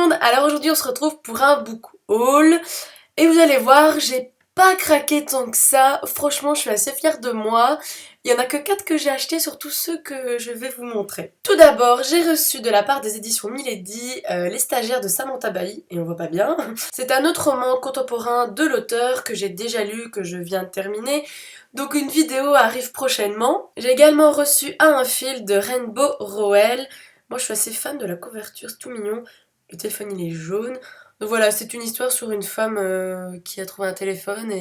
monde, alors aujourd'hui on se retrouve pour un book haul et vous allez voir, j'ai pas craqué tant que ça, franchement je suis assez fière de moi. Il y en a que 4 que j'ai achetés sur tous ceux que je vais vous montrer. Tout d'abord, j'ai reçu de la part des éditions Milady Les Stagiaires de Samantha Bailly, et on voit pas bien. C'est un autre roman contemporain de l'auteur que j'ai déjà lu, que je viens de terminer. Donc une vidéo arrive prochainement. J'ai également reçu un fil de Rainbow Rowell. Moi je suis assez fan de la couverture, c'est tout mignon. Le téléphone il est jaune. Donc voilà, c'est une histoire sur une femme qui a trouvé un téléphone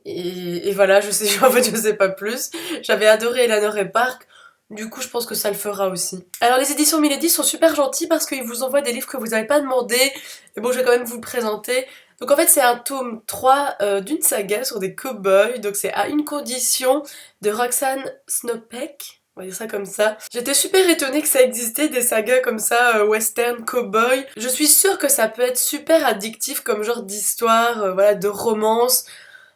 et voilà, je sais, en fait je sais pas plus. J'avais adoré Eleanor et Park, du coup je pense que ça le fera aussi. Alors les éditions Milady sont super gentils parce qu'ils vous envoient des livres que vous n'avez pas demandé. Et bon, je vais quand même vous le présenter. Donc en fait c'est un tome 3 d'une saga sur des cow-boys, donc c'est à une condition de Roxane Snopek. On va dire ça comme ça. J'étais super étonnée que ça existait des sagas comme ça, western, cowboy. Je suis sûre que ça peut être super addictif comme genre d'histoire, voilà, de romance.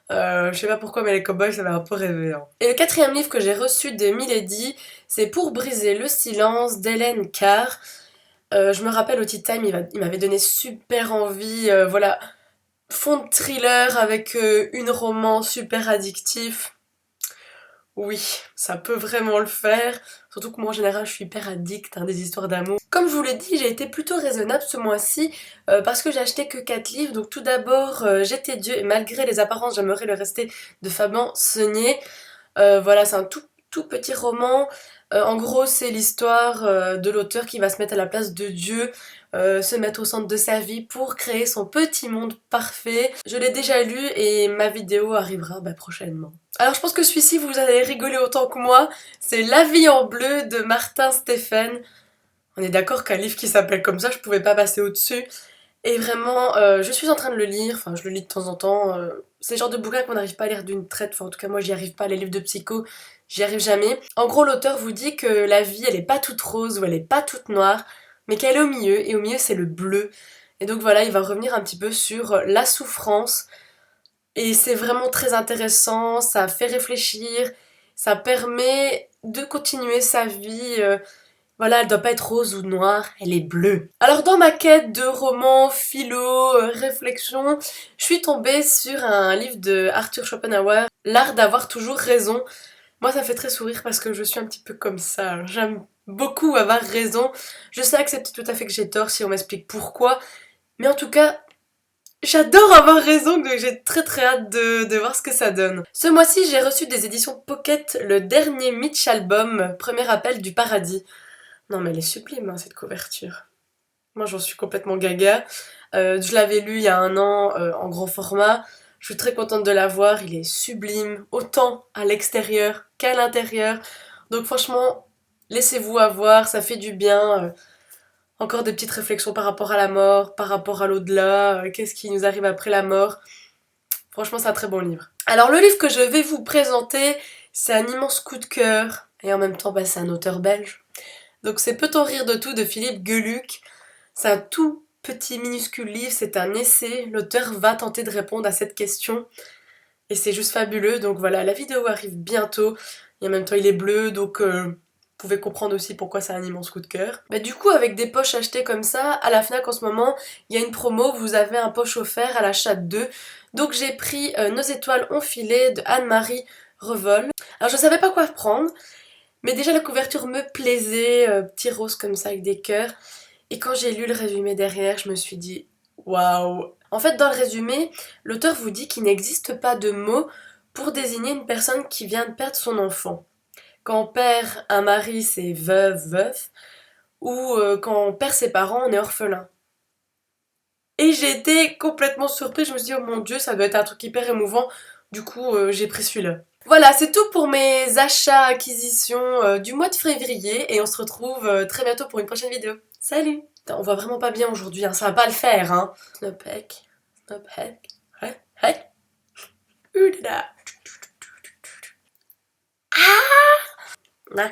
Je sais pas pourquoi, mais les cowboys ça m'a un peu rêvé. Hein. Et le quatrième livre que j'ai reçu de Milady, c'est Pour briser le silence d'Hélène Carr. Je me rappelle au Tea Time, il m'avait donné super envie, voilà, fond de thriller avec une romance super addictif. Oui, ça peut vraiment le faire, surtout que moi en général je suis hyper addict à des histoires d'amour. Comme je vous l'ai dit, j'ai été plutôt raisonnable ce mois-ci parce que j'ai acheté que 4 livres. Donc tout d'abord, J'étais Dieu et malgré les apparences j'aimerais le rester de Fabien Saunier. Voilà, c'est un tout petit roman. En gros, c'est l'histoire de l'auteur qui va se mettre à la place de Dieu, se mettre au centre de sa vie pour créer son petit monde parfait. Je l'ai déjà lu et ma vidéo arrivera prochainement. Alors je pense que celui-ci vous allez rigoler autant que moi. C'est La vie en bleu de Martin Stephen. On est d'accord qu'un livre qui s'appelle comme ça, je pouvais pas passer au-dessus. Et vraiment, je suis en train de le lire, enfin je le lis de temps en temps. C'est le genre de bouquin qu'on n'arrive pas à lire d'une traite, enfin en tout cas moi j'y arrive pas, les livres de psycho, j'y arrive jamais. En gros l'auteur vous dit que la vie elle est pas toute rose ou elle est pas toute noire, mais qu'elle est au milieu, et au milieu c'est le bleu. Et donc voilà, il va revenir un petit peu sur la souffrance, et c'est vraiment très intéressant, ça fait réfléchir, ça permet de continuer sa vie. Voilà, elle doit pas être rose ou noire, elle est bleue. Alors dans ma quête de romans, philo, réflexion, je suis tombée sur un livre de Arthur Schopenhauer, L'art d'avoir toujours raison. Moi ça me fait très sourire parce que je suis un petit peu comme ça, j'aime beaucoup avoir raison. Je sais accepter tout à fait que j'ai tort si on m'explique pourquoi, mais en tout cas, j'adore avoir raison, donc j'ai très hâte de voir ce que ça donne. Ce mois-ci, j'ai reçu des éditions Pocket le dernier Mitch album, Premier appel du paradis. Non mais elle est sublime hein, cette couverture. Moi j'en suis complètement gaga. Je l'avais lu il y a un an en grand format. Je suis très contente de l'avoir, il est sublime, autant à l'extérieur qu'à l'intérieur. Donc franchement, laissez-vous avoir, ça fait du bien. Encore des petites réflexions par rapport à la mort, par rapport à l'au-delà, qu'est-ce qui nous arrive après la mort. Franchement c'est un très bon livre. Alors le livre que je vais vous présenter, c'est un immense coup de cœur. Et en même temps c'est un auteur belge. Donc c'est Peut-on rire de tout de Philippe Geluck. C'est un tout petit minuscule livre, c'est un essai. L'auteur va tenter de répondre à cette question. Et c'est juste fabuleux. Donc voilà, la vidéo arrive bientôt. Et en même temps il est bleu, donc vous pouvez comprendre aussi pourquoi c'est un immense coup de cœur. Du coup avec des poches achetées comme ça, à la FNAC en ce moment, il y a une promo, vous avez un poche offert à l'achat de 2. Donc j'ai pris Nos étoiles ont filé de Anne-Marie Revol. Alors je savais pas quoi prendre. Mais déjà la couverture me plaisait, petit rose comme ça avec des cœurs. Et quand j'ai lu le résumé derrière, je me suis dit waouh. En fait dans le résumé, l'auteur vous dit qu'il n'existe pas de mot pour désigner une personne qui vient de perdre son enfant. Quand on perd un mari c'est veuve, veuf, ou quand on perd ses parents on est orphelin. Et j'ai été complètement surprise, je me suis dit oh mon dieu ça doit être un truc hyper émouvant, du coup j'ai pris celui-là. Voilà, c'est tout pour mes achats, acquisitions du mois de février et on se retrouve très bientôt pour une prochaine vidéo. Salut! Putain, on voit vraiment pas bien aujourd'hui, hein, ça va pas le faire, hein. Snopek, Snopek, ouais, ouais. Oulala. Ah!